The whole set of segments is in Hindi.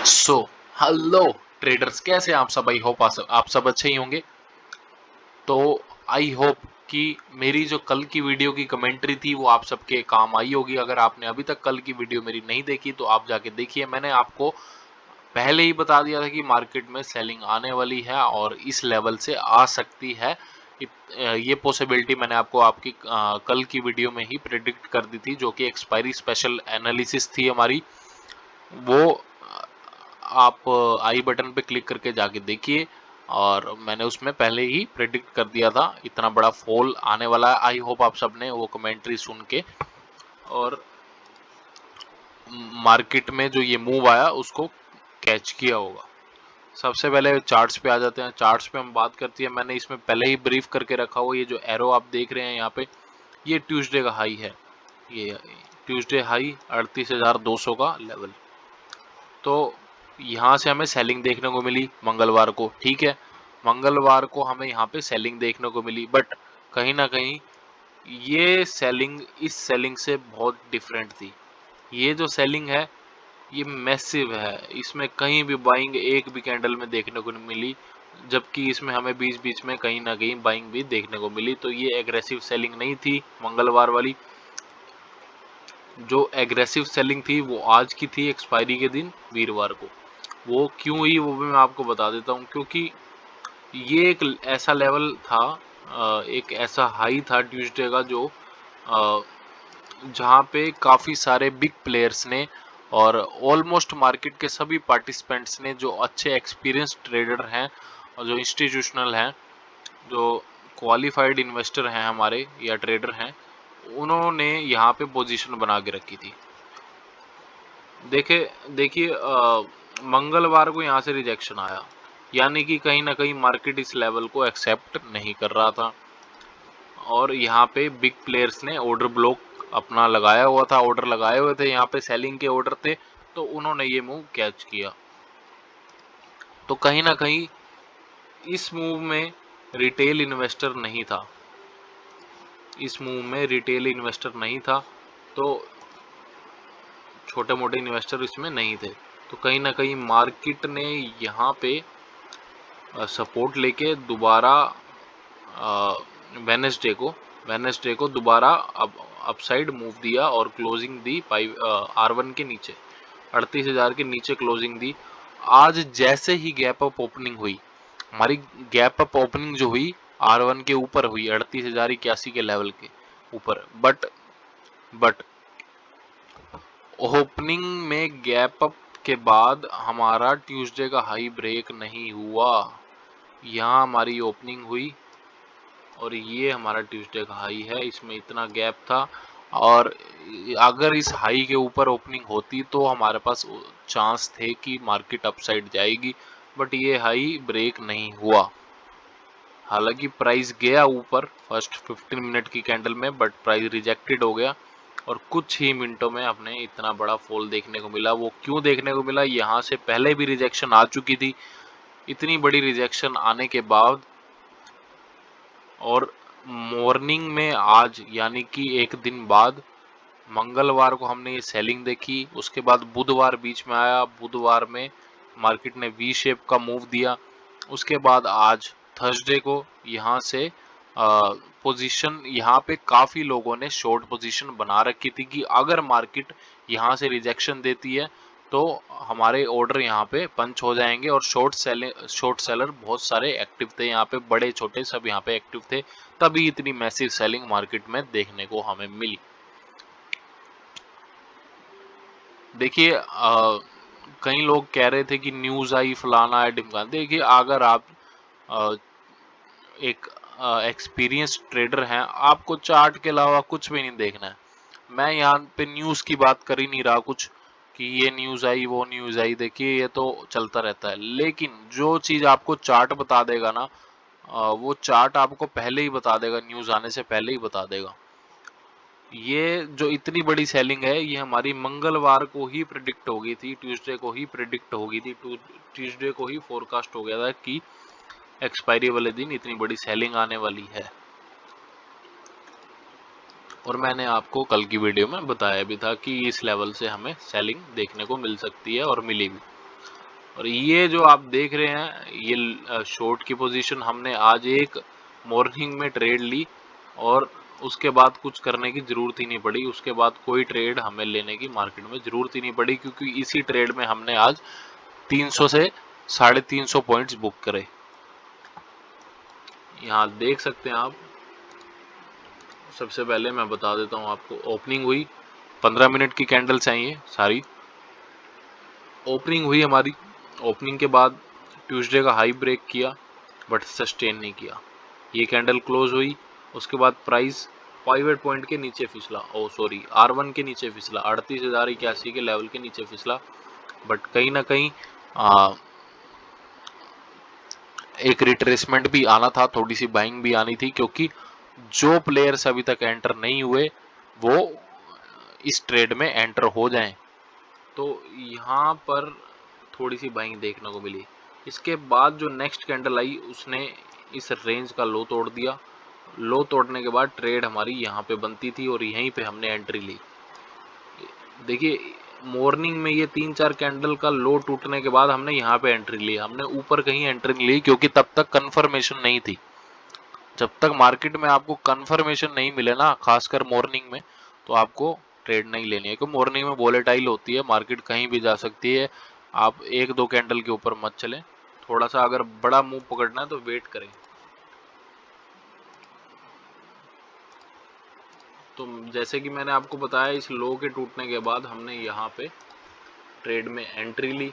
सो हेलो ट्रेडर्स, कैसे हैं आप सब। आई होप आप सब अच्छे ही होंगे। तो आई होप कि मेरी जो कल की वीडियो की कमेंट्री थी वो आप सबके काम आई होगी। अगर आपने अभी तक कल की वीडियो मेरी नहीं देखी तो आप जाके देखिए। मैंने आपको पहले ही बता दिया था कि मार्केट में सेलिंग आने वाली है और इस लेवल से आ सकती है। ये पॉसिबिलिटी मैंने आपको आपकी कल की वीडियो में ही प्रेडिक्ट कर दी थी, जो कि एक्सपायरी स्पेशल एनालिसिस थी हमारी। वो आप आई बटन पे क्लिक करके जाके देखिए। और मैंने उसमें पहले ही प्रेडिक्ट कर दिया था इतना बड़ा फॉल आने वाला है। आई होप आप सबने वो कमेंट्री सुन के और मार्केट में जो ये मूव आया उसको कैच किया होगा। सबसे पहले चार्ट्स पे आ जाते हैं। चार्ट्स पे हम बात करती है, मैंने इसमें पहले ही ब्रीफ करके रखा हुआ। ये जो एरो आप देख रहे हैं यहाँ पे, ये ट्यूसडे का हाई है। ये ट्यूसडे हाई 38,200 का लेवल। तो यहाँ से हमें सेलिंग देखने को मिली मंगलवार को। ठीक है, मंगलवार को हमें यहाँ पे सेलिंग देखने को मिली, बट कहीं ना कहीं ये सेलिंग इस सेलिंग से बहुत डिफरेंट थी। ये जो सेलिंग है ये मैसिव है। इसमें कहीं भी बाइंग एक भी कैंडल में देखने को नहीं मिली, जबकि इसमें हमें बीच बीच में कहीं ना कहीं बाइंग भी देखने को मिली। तो ये एग्रेसिव सेलिंग नहीं थी मंगलवार वाली। जो एग्रेसिव सेलिंग थी वो आज की थी, एक्सपायरी के दिन वीरवार को। वो क्यों हुई वो भी मैं आपको बता देता हूँ। क्योंकि ये एक ऐसा लेवल था, एक ऐसा हाई था ट्यूसडे का, जो जहाँ पे काफ़ी सारे बिग प्लेयर्स ने और ऑलमोस्ट मार्केट के सभी पार्टिसिपेंट्स ने, जो अच्छे एक्सपीरियंस ट्रेडर हैं और जो इंस्टीट्यूशनल हैं, जो क्वालिफाइड इन्वेस्टर हैं हमारे या ट्रेडर हैं, उन्होंने यहाँ पे पोजीशन बना के रखी थी। देखिए देखिए मंगलवार को यहाँ से रिजेक्शन आया, यानी कि कहीं ना कहीं मार्केट इस लेवल को एक्सेप्ट नहीं कर रहा था। और यहाँ पे बिग प्लेयर्स ने ऑर्डर ब्लॉक अपना लगाया हुआ था, ऑर्डर लगाए हुए थे, यहाँ पे सेलिंग के ऑर्डर थे, तो उन्होंने ये मूव कैच किया। तो कहीं ना कहीं इस मूव में रिटेल इन्वेस्टर नहीं था, इस मूव में रिटेल इन्वेस्टर नहीं था, तो छोटे मोटे इन्वेस्टर इसमें नहीं थे। तो कहीं ना कहीं मार्केट ने यहाँ पे सपोर्ट लेके दोबारा वेनेसडे को दोबारा अपसाइड मूव दिया और क्लोजिंग दी R1 के नीचे, 38,000 के नीचे क्लोजिंग दी। आज जैसे ही गैप अप ओपनिंग हुई, हमारी गैप अप ओपनिंग जो हुई R1 के ऊपर हुई, 38,081 के लेवल के ऊपर। बट ओपनिंग में गैप अप के बाद हमारा ट्यूसडे का हाई ब्रेक नहीं हुआ। यहाँ हमारी ओपनिंग हुई और ये हमारा ट्यूसडे का हाई है, इसमें इतना गैप था। और अगर इस हाई के ऊपर ओपनिंग होती तो हमारे पास चांस थे कि मार्केट अपसाइड जाएगी, बट ये हाई ब्रेक नहीं हुआ। हालांकि प्राइस गया ऊपर फर्स्ट 15 मिनट की कैंडल में, बट प्राइस रिजेक्टेड हो गया और कुछ ही मिनटों में हमें इतना बड़ा फॉल देखने को मिला। वो क्यों देखने को मिला, यहाँ से पहले भी रिजेक्शन आ चुकी थी। इतनी बड़ी रिजेक्शन आने के बाद और मॉर्निंग में आज, यानी कि एक दिन बाद, मंगलवार को हमने ये सेलिंग देखी। उसके बाद बुधवार बीच में आया, बुधवार में मार्केट ने वी शेप का मूव दिया। उसके बाद आज थर्सडे को यहाँ से पोजीशन, यहाँ पे काफी लोगों ने शॉर्ट पोजीशन बना रखी थी कि अगर मार्केट यहाँ से रिजेक्शन देती है तो हमारे ऑर्डर यहाँ पे पंच हो जाएंगे। और शॉर्ट सेलर बहुत सारे एक्टिव थे यहाँ पे, बड़े छोटे सब यहाँ पे एक्टिव थे, तभी इतनी मैसिव सेलिंग मार्केट में देखने को हमें मिली। देखिए कई लोग कह रहे थे कि न्यूज आई, फलाना है, ढिमकाना। देखिए अगर आप अ, एक एक्सपीरियंस ट्रेडर हैं, आपको चार्ट के अलावा कुछ भी नहीं देखना है। मैं यहाँ पे न्यूज़ की बात कर ही नहीं रहा कुछ कि ये न्यूज़ आई वो न्यूज़ आई। देखिए ये तो चलता रहता है, लेकिन जो चीज़ आपको चार्ट बता देगा ना, वो चार्ट आपको पहले ही बता देगा, न्यूज़ आने से पहले ही बता देगा। ये जो इतनी बड़ी सेलिंग है ये हमारी मंगलवार को ही प्रिडिक्ट हो गई थी, ट्यूसडे को ही प्रिडिक्ट हो गई थी, ट्यूसडे को ही फोरकास्ट हो गया था कि एक्सपायरी वाले दिन इतनी बड़ी सेलिंग आने वाली है। और मैंने आपको कल की वीडियो में बताया भी था कि इस लेवल से हमें सेलिंग देखने को मिल सकती है और मिली भी। और ये जो आप देख रहे हैं ये शॉर्ट की पोजीशन हमने आज एक मॉर्निंग में ट्रेड ली और उसके बाद कुछ करने की ज़रूरत ही नहीं पड़ी। उसके बाद कोई ट्रेड हमें लेने की मार्केट में ज़रूरत ही नहीं पड़ी, क्योंकि इसी ट्रेड में हमने आज 300 से 350 पॉइंट्स बुक करे। यहाँ देख सकते हैं आप। सबसे पहले मैं बता देता हूँ आपको, ओपनिंग हुई 15 मिनट की कैंडल्स हैं ये सारी। ओपनिंग हुई हमारी, ओपनिंग के बाद ट्यूसडे का हाई ब्रेक किया बट सस्टेन नहीं किया। ये कैंडल क्लोज हुई, उसके बाद प्राइस 500 पॉइंट के नीचे फिसला, R1 के नीचे फिसला, 38,081 के लेवल के नीचे फिसला। बट कहीं ना कहीं एक रिट्रेसमेंट भी आना था, थोड़ी सी बाइंग भी आनी थी, क्योंकि जो प्लेयर्स अभी तक एंटर नहीं हुए वो इस ट्रेड में एंटर हो जाएं। तो यहाँ पर थोड़ी सी बाइंग देखने को मिली। इसके बाद जो नेक्स्ट कैंडल आई उसने इस रेंज का लो तोड़ दिया। लो तोड़ने के बाद ट्रेड हमारी यहाँ पे बनती थी और यहीं पे हमने एंट्री ली। देखिए मॉर्निंग में ये 3-4 कैंडल का लो टूटने के बाद हमने यहाँ पे एंट्री ली। हमने ऊपर कहीं एंट्री नहीं ली, क्योंकि तब तक कंफर्मेशन नहीं थी। जब तक मार्केट में आपको कंफर्मेशन नहीं मिले ना, खासकर मॉर्निंग में, तो आपको ट्रेड नहीं लेनी है, क्योंकि मॉर्निंग में वोलेटाइल होती है, मार्केट कहीं भी जा सकती है। आप 1-2 कैंडल के ऊपर मत चलें, थोड़ा सा अगर बड़ा मूव पकड़ना है तो वेट करें। तो जैसे कि मैंने आपको बताया, इस लो के टूटने के बाद हमने यहाँ पे ट्रेड में एंट्री ली।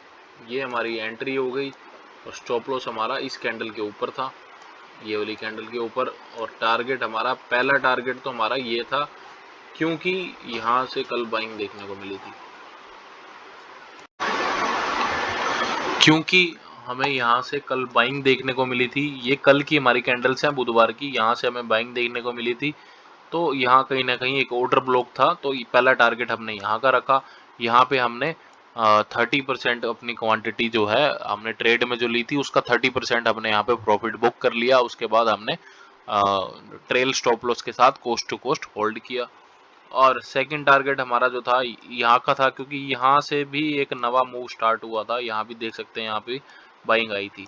ये हमारी एंट्री हो गई और स्टॉप लॉस हमारा इस कैंडल के ऊपर था, ये वाली कैंडल के ऊपर। और टारगेट हमारा, पहला टारगेट तो हमारा ये था, क्योंकि यहाँ से कल बाइंग देखने को मिली थी, क्योंकि हमें यहाँ से कल बाइंग देखने को मिली थी। ये कल की हमारी कैंडल्स हैं, बुधवार की, यहाँ से हमें बाइंग देखने को मिली थी। तो यहाँ कहीं ना कहीं एक ऑर्डर ब्लॉक था, तो पहला टारगेट हमने यहाँ का रखा। यहाँ पे हमने 30% अपनी क्वांटिटी जो है हमने ट्रेड में जो ली थी उसका 30% हमने यहाँ पे प्रॉफिट बुक कर लिया। उसके बाद हमने ट्रेल स्टॉप लॉस के साथ कोस्ट टू कोस्ट होल्ड किया। और सेकंड टारगेट हमारा जो था यहाँ का था, क्योंकि यहाँ से भी एक नवा मूव स्टार्ट हुआ था। यहाँ भी देख सकते हैं, यहाँ पे बाइंग आई थी,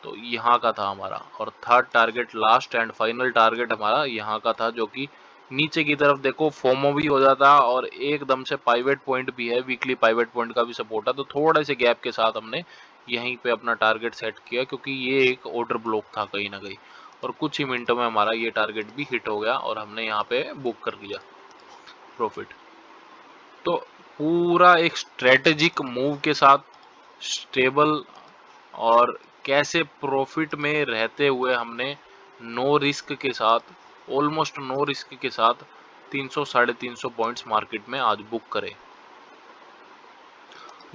तो यहाँ का था हमारा। और third target, last and final target हमारा यहाँ का था, जो कि नीचे की तरफ देखो फोमो भी हो जाता और एकदम से पाइवेट पॉइंट भी है, वीकली पाइवेट पॉइंट का भी सपोर्ट है। तो थोड़े से गैप के साथ हमने यहीं पे अपना टारगेट सेट किया, क्योंकि ये एक ऑर्डर ब्लॉक था कहीं ना कहीं। और कुछ ही मिनटों में हमारा ये टारगेट भी हिट हो गया और हमने यहाँ पे बुक कर लिया प्रॉफिट। तो पूरा एक स्ट्रेटेजिक मूव के साथ, स्टेबल और कैसे प्रॉफिट में रहते हुए हमने नो रिस्क के साथ, ऑलमोस्ट नो रिस्क के साथ 300-350 पॉइंट्स मार्केट में आज बुक करे,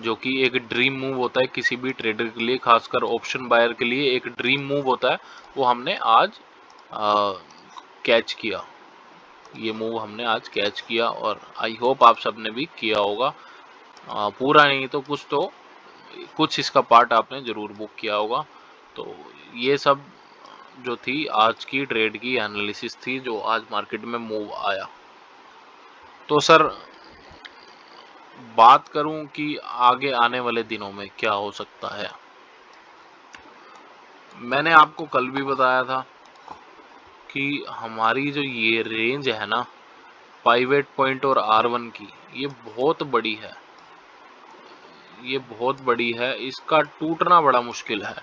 जो कि एक ड्रीम मूव होता है किसी भी ट्रेडर के लिए, खासकर ऑप्शन बायर के लिए एक ड्रीम मूव होता है। वो हमने आज कैच किया, ये मूव हमने आज कैच किया और आई होप आप सबने भी किया होगा। पूरा नहीं तो कुछ इसका पार्ट आपने ज़रूर बुक किया होगा। तो ये सब जो थी आज की ट्रेड की एनालिसिस थी, जो आज मार्केट में मूव आया। तो सर बात करूं कि आगे आने वाले दिनों में क्या हो सकता है, मैंने आपको कल भी बताया था कि हमारी जो ये रेंज है ना, पाइवेट पॉइंट और R1 की, ये बहुत बड़ी है, ये बहुत बड़ी है। इसका टूटना बड़ा मुश्किल है।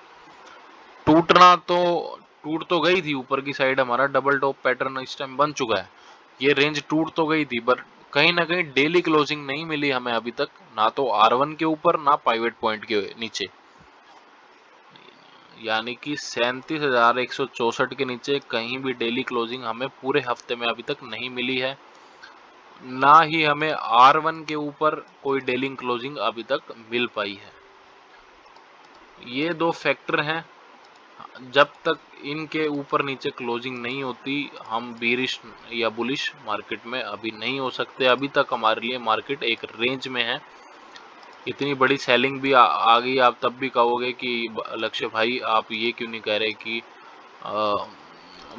टूट तो गई थी, ऊपर की साइड हमारा डबल टॉप पैटर्न इस टाइम बन चुका है। ये रेंज टूट तो गई थी, पर कहीं ना कहीं डेली क्लोजिंग नहीं मिली हमें अभी तक, ना तो R1 के ऊपर ना पाइवेट पॉइंट के नीचे। यानी कि 37,164 के नीचे कहीं भी डेली क्लोजिंग हमें पूरे हफ्ते में अभी तक नहीं मिली है, ना ही हमें R1 के ऊपर कोई डेली क्लोजिंग अभी तक मिल पाई है। ये दो फैक्टर हैं, जब तक इनके ऊपर नीचे क्लोजिंग नहीं होती हम बीरिश या बुलिश मार्केट में अभी नहीं हो सकते। अभी तक हमारे लिए मार्केट एक रेंज में है। इतनी बड़ी सेलिंग भी आ गई, आप तब भी कहोगे कि लक्ष्य भाई आप ये क्यों नहीं कह रहे कि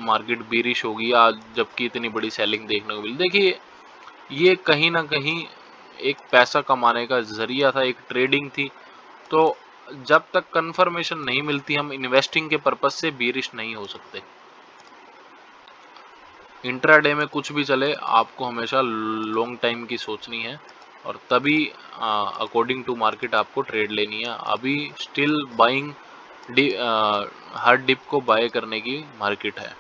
मार्केट बीरिश होगी आज, जबकि इतनी बड़ी सेलिंग देखने को मिली। देखिए ये कहीं ना कहीं एक पैसा कमाने का जरिया था, एक ट्रेडिंग थी। तो जब तक कंफर्मेशन नहीं मिलती हम इन्वेस्टिंग के पर्पज से बीरिश नहीं हो सकते। इंट्राडे में कुछ भी चले आपको हमेशा लॉन्ग टाइम की सोचनी है और तभी अकॉर्डिंग टू मार्केट आपको ट्रेड लेनी है। अभी स्टिल बाइंग हर डिप को बाय करने की मार्केट है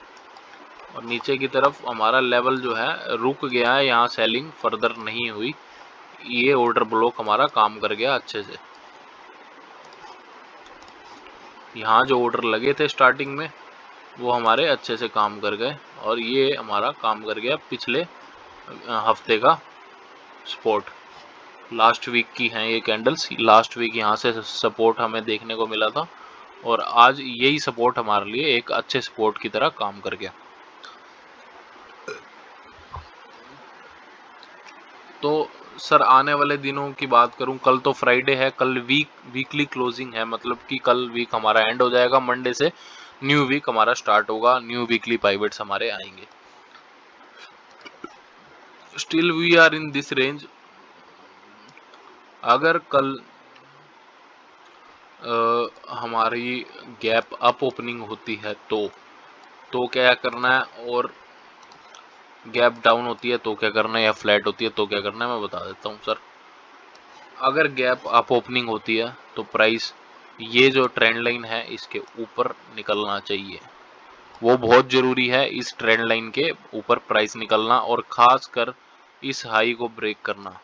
और नीचे की तरफ हमारा लेवल जो है रुक गया है, यहाँ सेलिंग फर्दर नहीं हुई। ये ऑर्डर ब्लॉक हमारा काम कर गया अच्छे से। यहाँ जो ऑर्डर लगे थे स्टार्टिंग में वो हमारे अच्छे से काम कर गए और ये हमारा काम कर गया पिछले हफ्ते का सपोर्ट। लास्ट वीक की हैं ये कैंडल्स। लास्ट वीक यहाँ से सपोर्ट हमें देखने को मिला था और आज यही सपोर्ट हमारे लिए एक अच्छे सपोर्ट की तरह काम कर गया। तो सर आने वाले दिनों की बात करूं, कल तो फ्राइडे है, कल वीकली क्लोजिंग है, मतलब कि कल वीक हमारा एंड हो जाएगा, मंडे से न्यू वीक हमारा स्टार्ट होगा, न्यू वीकली पाइवेट्स हमारे आएंगे। Still we are in this range. अगर कल हमारी गैप अप ओपनिंग होती है तो क्या करना है, और गैप डाउन होती है तो क्या करना है, या फ्लैट होती है तो क्या करना है, मैं बता देता हूँ सर। अगर गैप अप ओपनिंग होती है तो प्राइस ये जो ट्रेंड लाइन है इसके ऊपर निकलना चाहिए, वो बहुत जरूरी है। इस ट्रेंड लाइन के ऊपर प्राइस निकलना और खासकर इस हाई को ब्रेक करना।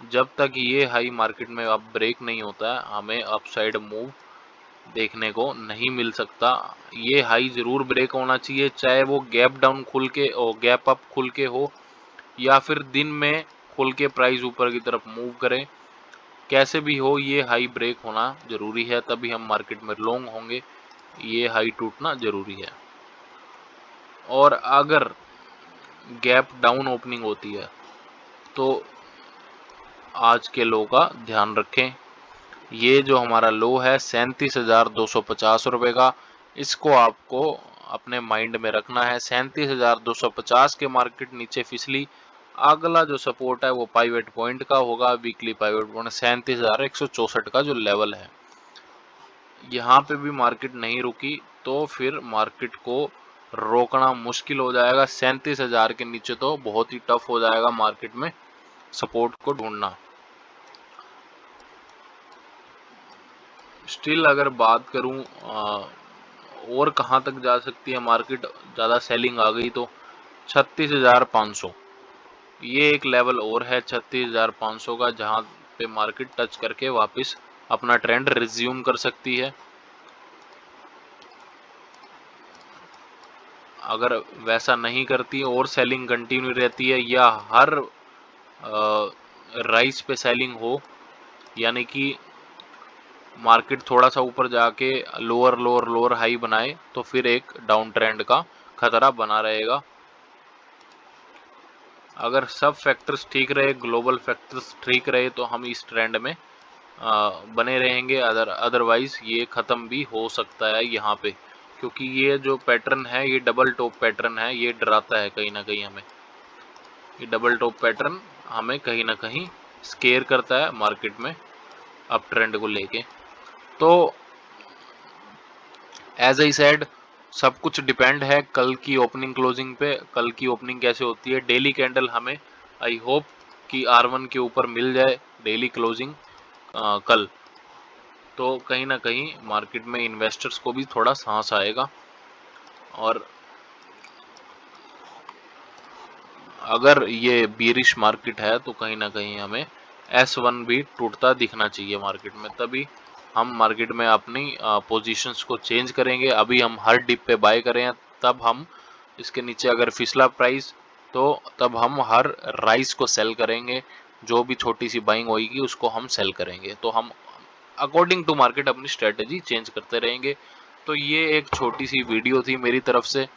जब तक ये हाई मार्केट में अब ब्रेक नहीं होता है हमें अपसाइड मूव देखने को नहीं मिल सकता। ये हाई जरूर ब्रेक होना चाहिए, चाहे वो गैप डाउन खुल के और गैप अप खुल के हो या फिर दिन में खुल के प्राइस ऊपर की तरफ मूव करे। कैसे भी हो ये हाई ब्रेक होना जरूरी है, तभी हम मार्केट में लॉन्ग होंगे। ये हाई टूटना जरूरी है। और अगर गैप डाउन ओपनिंग होती है तो आज के लो का ध्यान रखें। ये जो हमारा लो है 37,250 रुपये का, इसको आपको अपने माइंड में रखना है। 37,250 के मार्केट नीचे फिसली, अगला जो सपोर्ट है वो पाइवेट पॉइंट का होगा, वीकली पाइवेट पॉइंट 37,164 का जो लेवल है। यहाँ पे भी मार्केट नहीं रुकी तो फिर मार्केट को रोकना मुश्किल हो जाएगा। 37,000 के नीचे तो बहुत ही टफ हो जाएगा मार्केट में सपोर्ट को ढूंढना। स्टिल अगर बात करूं और कहां तक जा सकती है मार्केट, ज़्यादा सेलिंग आ गई तो 36,500 ये एक लेवल और है 36,500 का, जहां पे मार्केट टच करके वापस अपना ट्रेंड रिज्यूम कर सकती है। अगर वैसा नहीं करती और सेलिंग कंटिन्यू रहती है या हर राइस पे सेलिंग हो, यानी कि मार्केट थोड़ा सा ऊपर जाके लोअर लोअर लोअर हाई बनाए तो फिर एक डाउन ट्रेंड का खतरा बना रहेगा। अगर सब फैक्टर्स ठीक रहे, ग्लोबल फैक्टर्स ठीक रहे, तो हम इस ट्रेंड में बने रहेंगे। अदरवाइज ये ख़त्म भी हो सकता है यहाँ पे, क्योंकि ये जो पैटर्न है ये डबल टॉप पैटर्न है, ये डराता है कहीं ना कहीं हमें। ये डबल टॉप पैटर्न हमें कहीं ना कहीं स्केयर करता है मार्केट में अप ट्रेंड को लेके। तो एज आई सेड, सब कुछ डिपेंड है कल की ओपनिंग क्लोजिंग पे। कल की ओपनिंग कैसे होती है, डेली कैंडल हमें आई होप कि R1 के ऊपर मिल जाए डेली क्लोजिंग कल, तो कहीं ना कहीं मार्केट में इन्वेस्टर्स को भी थोड़ा सांस आएगा। और अगर ये बीरिश मार्केट है तो कहीं ना कहीं हमें S1 भी टूटता दिखना चाहिए मार्केट में, तभी हम मार्केट में अपनी पोजीशंस को चेंज करेंगे। अभी हम हर डिप पे बाय करें, तब हम इसके नीचे अगर फिसला प्राइस तो तब हम हर राइस को सेल करेंगे, जो भी छोटी सी बाइंग होगी उसको हम सेल करेंगे। तो हम अकॉर्डिंग टू मार्केट अपनी स्ट्रेटेजी चेंज करते रहेंगे। तो ये एक छोटी सी वीडियो थी मेरी तरफ से।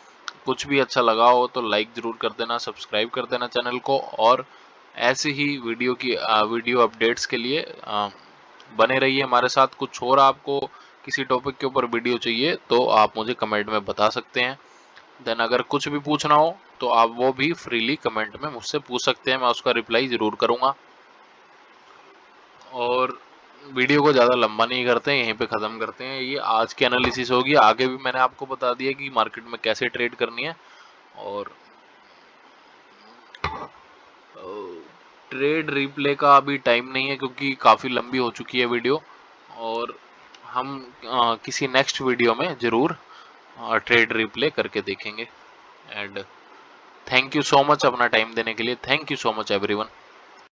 कुछ भी अच्छा लगा हो तो लाइक ज़रूर कर देना, सब्सक्राइब कर देना चैनल को, और ऐसी ही वीडियो अपडेट्स के लिए बने रहिए हमारे साथ। कुछ और आपको किसी टॉपिक के ऊपर वीडियो चाहिए तो आप मुझे कमेंट में बता सकते हैं। देन अगर कुछ भी पूछना हो तो आप वो भी फ्रीली कमेंट में मुझसे पूछ सकते हैं, मैं उसका रिप्लाई ज़रूर करूँगा। और वीडियो को ज़्यादा लंबा नहीं करते हैं, यहीं पे ख़त्म करते हैं। ये आज की एनालिसिस होगी, आगे भी मैंने आपको बता दिया कि मार्केट में कैसे ट्रेड करनी है। और ट्रेड रिप्ले का अभी टाइम नहीं है क्योंकि काफ़ी लंबी हो चुकी है वीडियो, और हम किसी नेक्स्ट वीडियो में ज़रूर ट्रेड रिप्ले करके देखेंगे। And thank you so much अपना टाइम देने के लिए। Thank you so much everyone.